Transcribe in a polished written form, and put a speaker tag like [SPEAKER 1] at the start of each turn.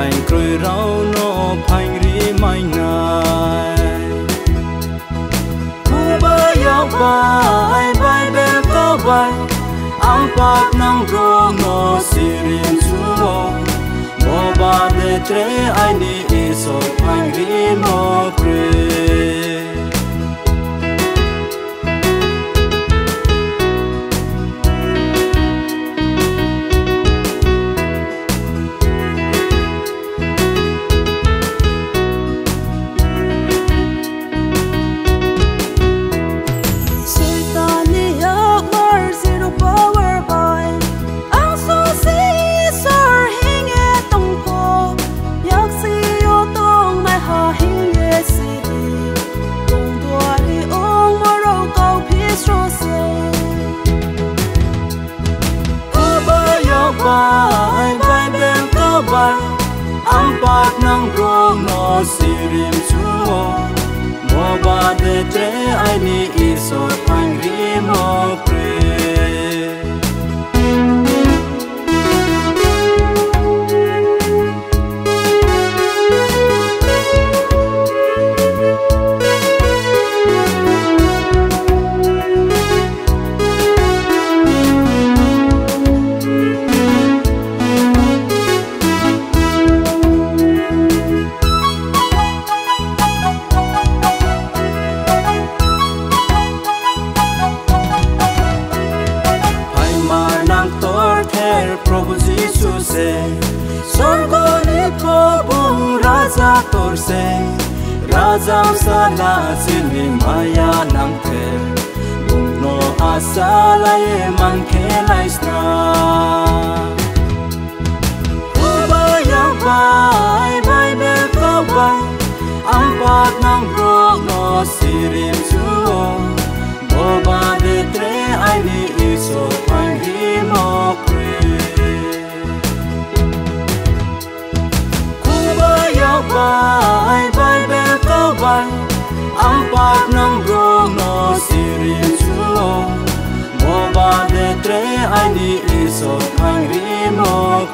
[SPEAKER 1] bành cười rau nó phanh ri mai ngài khu bơi dọc bài bài bên cao bài ang pat nang rong no sirin chuo mo ba de tre ai ni iso phanh ri mo kre bài bài bên cao bài ang pat nang rong no sirim chuo mo ba de tre ai ni iso phanh ri mo pre Prabhu Jisu se Sorgoni Prabhu Raja tor se Raja sana sini maya nang the Bungno asala ye man khelai sna Ubaya bai bai be kau bai Ampat nang rok no sirim chuo Boba de tre ai ni iso phanh ri mo bài bài bên cao bài ang pat nang rong no sirin chuo mo ba de tre ai ni iso phanh ri mo